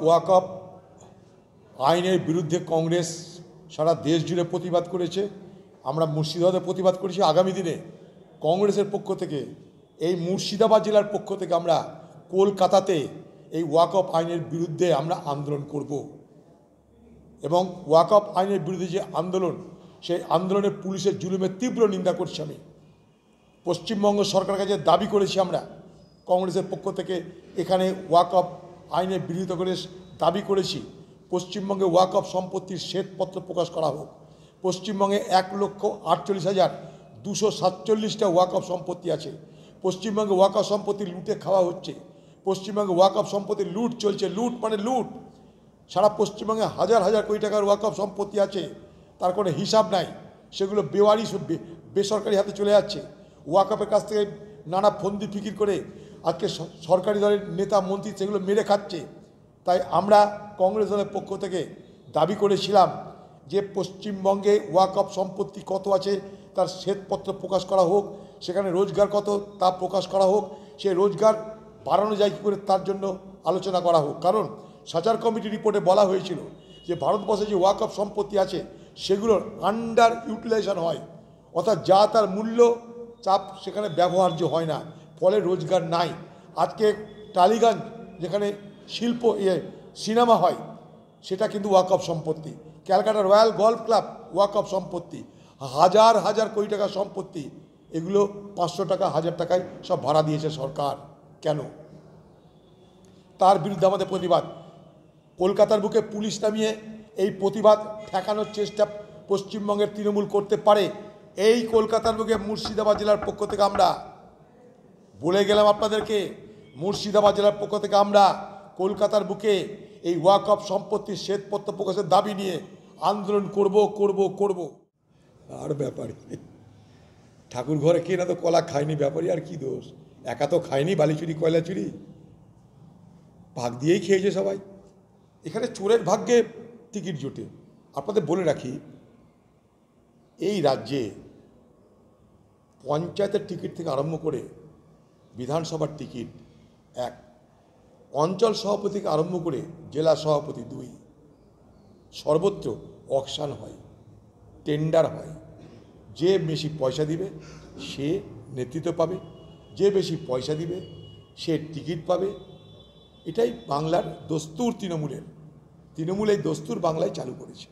ওয়াকফ আইনের বিরুদ্ধে কংগ্রেস সারা দেশ জুড়ে প্রতিবাদ করেছে। আমরা মুর্শিদাবাদে প্রতিবাদ করেছি। আগামী দিনে কংগ্রেসের পক্ষ থেকে এই মুর্শিদাবাদ জেলার পক্ষ থেকে আমরা কলকাতাতে এই ওয়াকফ আইনের বিরুদ্ধে আমরা আন্দোলন করব এবং ওয়াকফ আইনের বিরুদ্ধে যে আন্দোলন, সেই আন্দোলনে পুলিশের জুলুমের তীব্র নিন্দা করছি। আমি পশ্চিমবঙ্গ সরকারের কাছে দাবি করেছি, আমরা কংগ্রেসের পক্ষ থেকে এখানে ওয়াকফ আইনের বিরোধিতা করে দাবি করেছি পশ্চিমবঙ্গে ওয়াকফ সম্পত্তির শ্বেতপত্র প্রকাশ করা হোক। পশ্চিমবঙ্গে 1,48,247টা ওয়াকফ সম্পত্তি আছে। পশ্চিমবঙ্গে ওয়াকফ সম্পত্তি লুটে খাওয়া হচ্ছে। পশ্চিমবঙ্গে ওয়াকফ সম্পত্তির লুট চলছে। লুট মানে লুট। সারা পশ্চিমবঙ্গে হাজার হাজার কোটি টাকার ওয়াকফ সম্পত্তি আছে, তার কোনো হিসাব নাই। সেগুলো বেসরকারি হাতে চলে যাচ্ছে। ওয়াকফের কাছ থেকে নানা ফন্দি ফিকির করে আজকে সরকারি দলের নেতা মন্ত্রী সেগুলো মেরে খাচ্ছে। তাই আমরা কংগ্রেস দলের পক্ষ থেকে দাবি করেছিলাম যে পশ্চিমবঙ্গে ওয়াকফ সম্পত্তি কত আছে তার শ্বেতপত্র প্রকাশ করা হোক, সেখানে রোজগার কত তা প্রকাশ করা হোক, সেই রোজগার বাড়ানো যায় কী করে তার জন্য আলোচনা করা হোক। কারণ সাচার কমিটি রিপোর্টে বলা হয়েছিল যে ভারতবর্ষে যে ওয়াকফ সম্পত্তি আছে সেগুলোর আন্ডার ইউটিলাইজেশন হয়, অর্থাৎ যা তার মূল্য চাপ সেখানে ব্যবহার্য হয় না, ফলে রোজগার নাই। আজকে টালিগঞ্জ যেখানে সিনেমা হয় সেটা কিন্তু ওয়াকফ সম্পত্তি। ক্যালকাটা রয়্যাল গল্ফ ক্লাব ওয়াকফ সম্পত্তি। হাজার হাজার কোটি টাকার সম্পত্তি, এগুলো 500 টাকা 1000 টাকায় সব ভাড়া দিয়েছে সরকার। কেন? তার বিরুদ্ধে আমাদের প্রতিবাদ। কলকাতার বুকে পুলিশ নামিয়ে এই প্রতিবাদ ঠেকানোর চেষ্টা পশ্চিমবঙ্গের তৃণমূল করতে পারে। এই কলকাতার বুকে মুর্শিদাবাদ জেলার পক্ষ থেকে আমরা বলে গেলাম আপনাদেরকে, মুর্শিদাবাদ জেলার পক্ষ থেকে আমরা কলকাতার বুকে এই ওয়াকফ সম্পত্তির শ্বেতপত্র প্রকাশের দাবি নিয়ে আন্দোলন করব। আর ব্যাপারী ঠাকুর ঘরে কে না তো কলা খায়নি, ব্যাপারী আর কি দোষ? একা তো খায়নি বালি চুরি কয়লা চুরি, ভাগ দিয়েই খেয়েছে সবাই। এখানে চোরের ভাগ্যে টিকিট জোটে। আপনাদের বলে রাখি, এই রাজ্যে পঞ্চায়েতের টিকিট থেকে আরম্ভ করে বিধানসভার টিকিট 1, অঞ্চল সভাপতি থেকে আরম্ভ করে জেলা সভাপতি 2, সর্বত্র অকশন হয়, টেন্ডার হয়। যে বেশি পয়সা দিবে সে নেতৃত্ব পাবে, যে বেশি পয়সা দিবে সে টিকিট পাবে। এটাই বাংলার দস্তুর। তৃণমূল এই দস্তুর বাংলায় চালু করেছে।